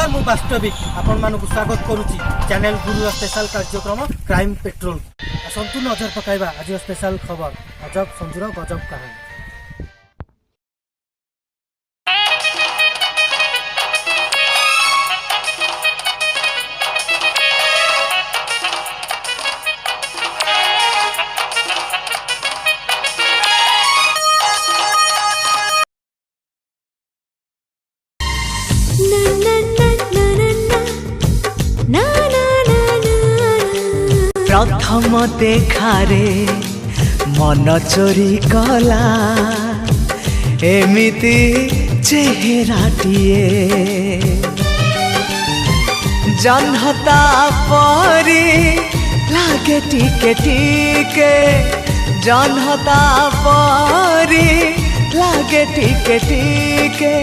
नमस्कार मु वास्तविक आपण मानक स्वागत करुच्ची चैनल गुरु स्पेशल कार्यक्रम क्राइम पेट्रोल असंतु नजर पकाइबा आज स्पेशल खबर अजब संजुर गजब कहानी। प्रथम देखारे मन चोरी कला एमिति चेहराटिए जन्हता परी लागे टिके टिके जन्हता परी लागे टिके टिके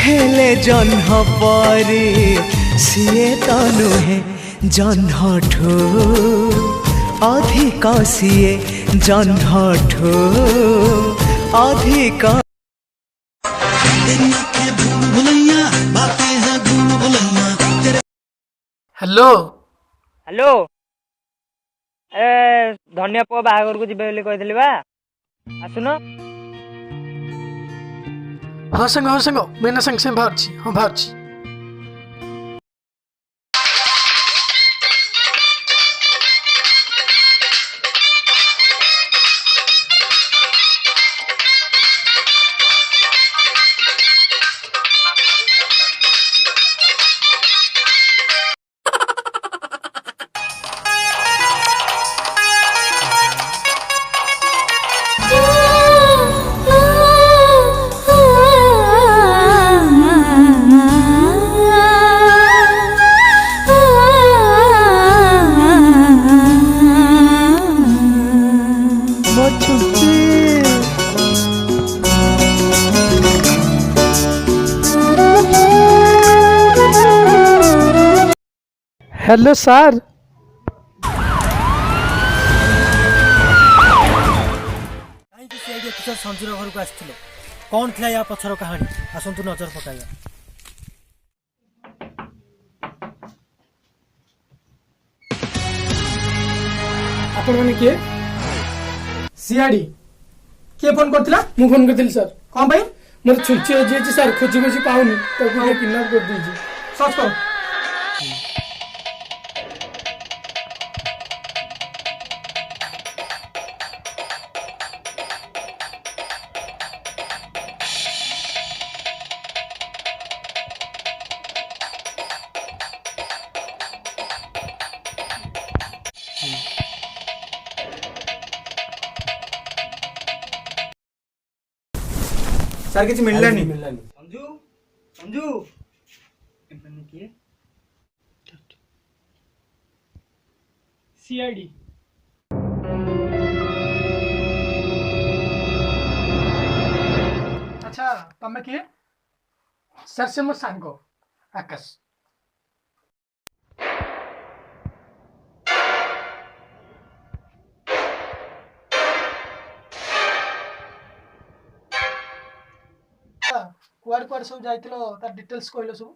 हेले जन्ह परी सिए तो नुहे जन्हठू अधिक सिए जन्हठू अधिक। हेलो हेलो ए धनिया पुआ बाहागर को जिबे बोली कहथिली बा आसुन। हाँ संग मैंने संग बाहर हाँ बाहर। हेलो सर संजुर घर को आसथिले कौन थिला या पछर कहानी आसंतु नजर पकाइबा। आपण माने किए सीआईडी के फोन करथिला मु फोन करथिल सर कोन भाई मोर छुंची हो जे सर खोजी खोजी पाउनी तो के किडनैप कर दीजी सर्च करो। सर किसी मिलला नहीं संजू संजू एमने किए सीआईडी अच्छा तमे किए सर से मो सांगो आकाश कुआड कुआड सब जाइतिलो तार डिटेल्स कहलो सब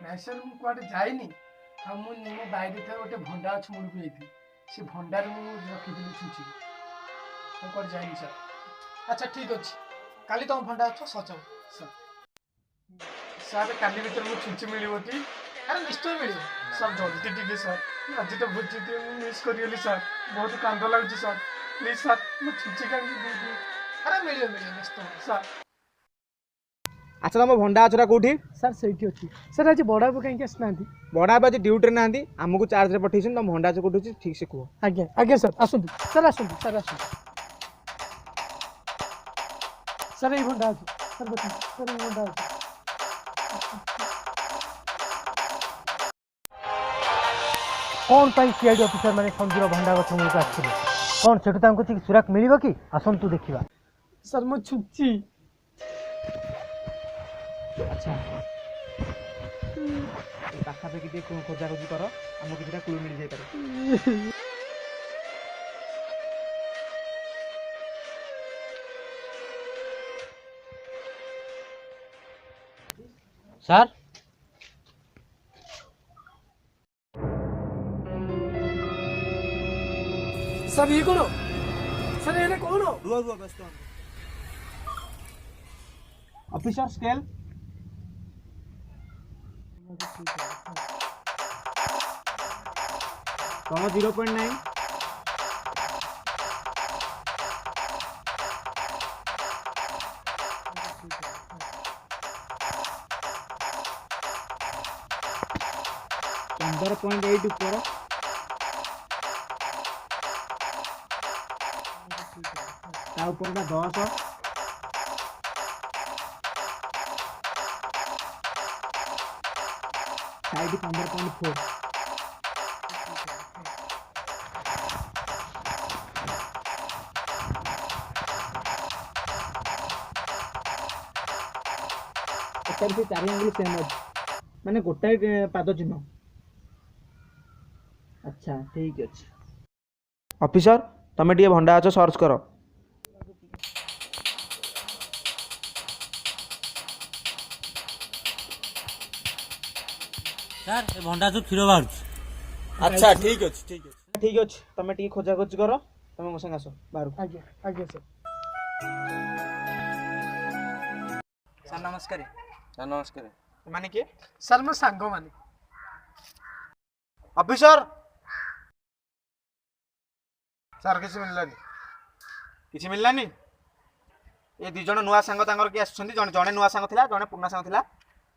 नाइ सर मु कुआड जाइनी आ मु मो बाइरे था गोटे भंडा अछि मुड़ को जाइति से भंडार मु रखि दिलु छुची मु कुआड जाइनी सर। अच्छा ठीक अछि काली तुम भंडा अछो सचाओ सर सर काली भीतर मु छुची मिलिबोटी अरे निश्चय मिलियो सर जल्दी टिके सर आज तो बुझी दे मु मिस करियली सर बहुत कांद लागुची सर प्लीज सर मु छुची काली दे अरे मिलियो निश्चय सर। अच्छा तुम भंडा अछरा कोठी सर सही अच्छी सर आज बड़ा कहीं आसना बड़ा आज ड्यूटी ना आमको चार्ज रे पठेछन तुम भंडा आज कोठी ठीक से कह। आज्ञा आज्ञा सर आसतु सर आसतु सर आसतु सर ये भंडा अछि सर बता सर ये भंडा अछि कौन पाई सीआईडी ऑफिसर माने संजुर भंडा गछ मुझ को आछिले कौन सेठु तांको चिक सुरक्षा मिलिबो कि आसंतु देखिबा। सर मो छुच्ची अच्छा पाखापाखि टे खोजाखोजी कर आमको किसी क्लू मिल जाए। सर सर ये कौन सर ये कौन ଅଫିସର ସ୍କେଲ ତମ 0.9 15.8 ଉପର ତା ଉପରଟା 10 ସାଇଡ୍ 15.4 ଏଟାରେ ସେ ଚାରି ଆଙ୍ଗୁଳି ସେମ୍ ଅଛି ମାନେ ଗୋଟାଏ ପାଦ ଚିହ୍ନ ଆଚ୍ଛା ଠିକ୍ ଅଛି ଅଫିସର ତମେ ଟିକେ ଭଣ୍ଡା ଅଛ ସର୍ଚ୍ଚ କର ସାର୍ ଏ ଭଣ୍ଡା ଯୋଉ କ୍ଷୀର ବାହାରୁଛି। ଆଚ୍ଛା ଠିକ୍ ଅଛି ଠିକ୍ ଅଛି ତମେ ଟିକେ ଖୋଜାଖୋଜି କର ତମେ ମୋ ସାଙ୍ଗେ ଆସ ବାହାରକୁ ଆଜ୍ଞା ଆଜ୍ଞା ସାର୍ ସାର୍ ନମସ୍କାର ସାର୍ ନମସ୍କାର ମାନେ କିଏ ସାର୍ ମୋ ସାଙ୍ଗମାନେ ଅଫିସର ସାର୍ କିଛି ମିଳିଲାନି ଏ ଦି ଜଣ ନୂଆ ସାଙ୍ଗ ତାଙ୍କର କିଏ ଆସୁଛନ୍ତି ଜଣେ ନୂଆ ସାଙ୍ଗ ଥିଲା ଜଣେ ପୁରୁଣା ସାଙ୍ଗ ଥିଲା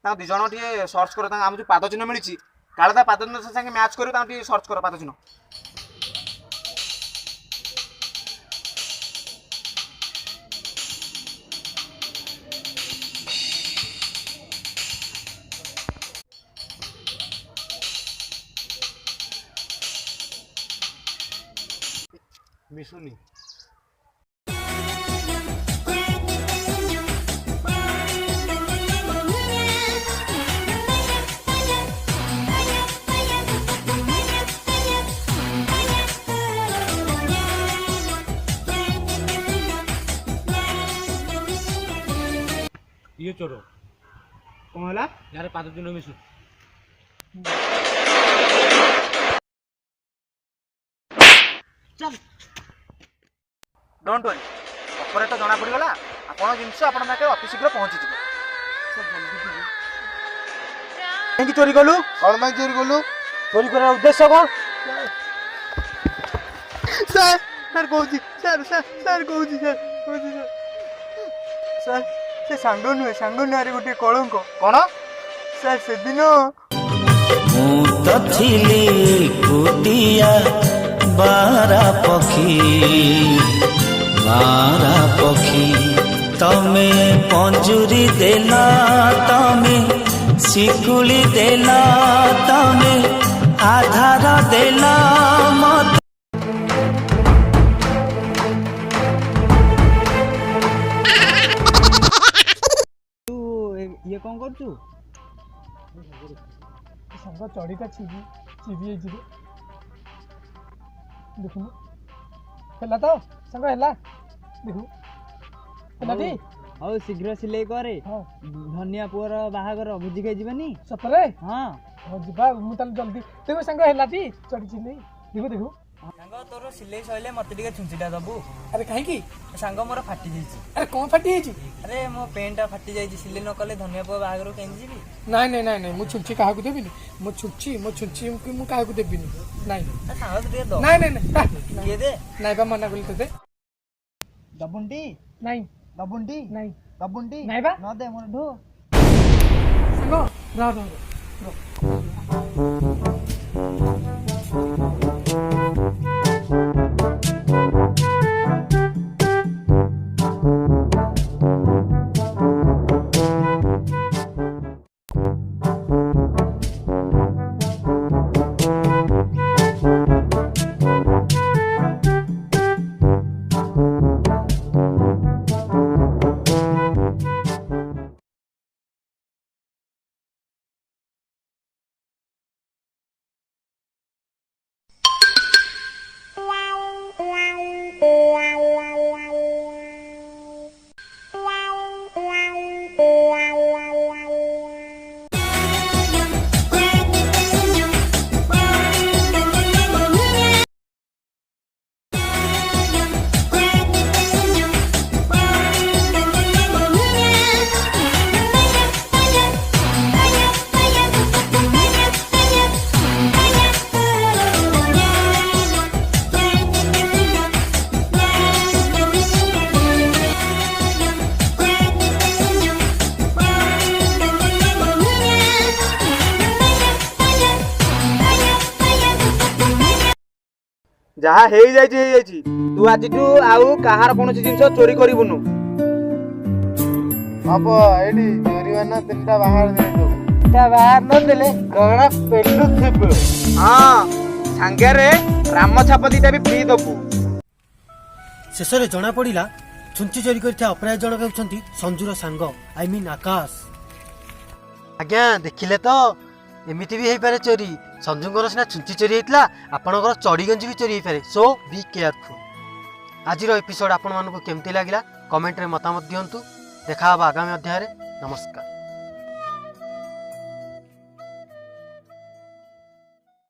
ତାଙ୍କ ଦି ଜଣ ଟିକେ ସର୍ଚ୍ଚ କର ତାଙ୍କ ଆମ ଯୋଉ ପାଦ ଚିହ୍ନ ମିଳିଛି କାଳେ ତା ପାଦ ଚିହ୍ନ ସାଙ୍ଗେ ମ୍ୟାଚ୍ କରିବ ତାଙ୍କୁ ଟିକେ ସର୍ଚ୍ଚ କର ପାଦ ଚିହ୍ନ ମିଶୁନି ଇଏ ଚୋର କଣ ହେଲା ଯାହାର ପାଦ ଚିହ୍ନ ମିଶୁ ଡୋଣ୍ଟ ୱରି ଅପରେ ତ ଜଣା ପଡ଼ିଗଲା ଆପଣ ଜିନିଷ ଆପଣ ପାଖରେ ଅତି ଶୀଘ୍ର ପହଞ୍ଚିଯିବ କାହିଁକି ଚୋରି କଲୁ କ'ଣ ପାଇଁ ଚୋରି କଲୁ ଚୋରି କରିବାର ଉଦ୍ଦେଶ୍ୟ କ'ଣ ସାର୍ ସାର୍ କହୁଛି ସାର୍ କହୁଛି ସାର୍ ସେ ସାଙ୍ଗ ନୁହେଁ ଗୋଟିଏ କଳଙ୍କ କ'ଣ ସାର୍ ସେଦିନ ମୁଁ ତ ଥିଲି କୁଟିଆ ବାରା ପକ୍ଷୀ ତମେ ପଞ୍ଜୁରୀ ଦେଲା ତମେ ଶିକୁଳି ଦେଲା ତମେ ଆଧାର ଦେଲା ମତେ ଇଏ କ'ଣ କରୁଛୁ ସାଙ୍ଗ ଚଢ଼ିଟା ଚିବି ହେଇଯିବ ଦେଖୁନୁ ହେଲା ତ ସାଙ୍ଗ ହେଲା ଦେଖୁ ହେଲାଟି ହଉ ଶୀଘ୍ର ସିଲେଇ କରେ ହଁ ଧନିଆ ପୁଅର ବାହାଘର ଭୋଜି ଖାଇ ଯିବାନି ସତରେ ହଁ ହଁ ଯିବା ମୁଁ ତାହେଲେ ଜଲ୍ଦି ଦେଖୁ ସାଙ୍ଗ ହେଲାଟି ଚଢ଼ିଛି ନେଇ ଦେଖୁ ସାଙ୍ଗ ତୋର ସିଲେଇ ସଇଲେ ମତେ ଟିକେ ଛୁଞ୍ଚିଟା ଦବୁ ଆରେ କାହିଁକି ସାଙ୍ଗ ମୋର ଫାଟି ଯାଇଛି ଆରେ କ'ଣ ଫାଟି ଯାଇଛି ଆରେ ମୋ ପେଣ୍ଟଟା ଫାଟି ଯାଇଛି ସିଲେଇ ନ କଲେ ଧନିଆ ପୁଅ ବାହାଘରକୁ କେମିତି ଯିବି ନାଇଁ ମୁଁ ଛୁଞ୍ଚି କାହାକୁ ଦେବିନି ମୋ ଛୁଞ୍ଚି ମୁଁ କାହାକୁ ଦେବିନି ନାଇଁ ସାଙ୍ଗ ତୁ ଟିକେ ନାଇଁ କିଏ ଦେ ନାଇଁ ବା ମନା କଲି ତତେ ଦବୁଣ୍ଟି ନାଇଁ ଦବୁଣ୍ଟି ନାଇଁ ଦବୁଣ୍ଟି ନାଇଁ ବା ନ ଦେ ମୋର ଢୋ ସାଙ୍ଗ ରହ ଯାହା ହେଇଯାଇଛି ତୁ ଆଜିଠୁ ଆଉ କାହାର କୌଣସି ଜିନିଷ ଚୋରି କରିବୁନୁ। ହବ ଏଇଠି ଜରିମାନା 3ଟା ବାହାର ଦେଇଦବୁ। ବାହାର ନଦେଲେ ଗହଣା ପେଲୁଥିବ। ହଁ ସାଙ୍ଗରେ ରାମ ଛାପ 2ଟା ବି ଫ୍ରି ଦବୁ। ଶେଷରେ ଜଣାପଡ଼ିଲା ଛୁଞ୍ଚି ଚୋରି କରିଥିବା ଅପରାଧ ଜଣକ ହେଉଛନ୍ତି ସଞ୍ଜୁର ସାଙ୍ଗ ଆକାଶ। ଆଜ୍ଞା ଦେଖିଲେ ତ ଏମିତି ବି ହେଇପାରେ ଚୋରି। ସଞ୍ଜୁଙ୍କର ସିନା ଛୁଞ୍ଚି ଚୋରି ହେଇଥିଲା, ଆପଣଙ୍କର ଚଡ଼ି ଗଞ୍ଜି ବି ଚୋରି ହେଇପାରେ। ସୋ ବି କେୟାରଫୁଲ। ଆଜିର ଏପିସୋଡ୍ ଆପଣମାନଙ୍କୁ କେମିତି ଲାଗିଲା କମେଣ୍ଟରେ ମତାମତ ଦିଅନ୍ତୁ। ଦେଖା ହବା ଆଗାମୀ ଅଧ୍ୟାୟରେ। ନମସ୍କାର।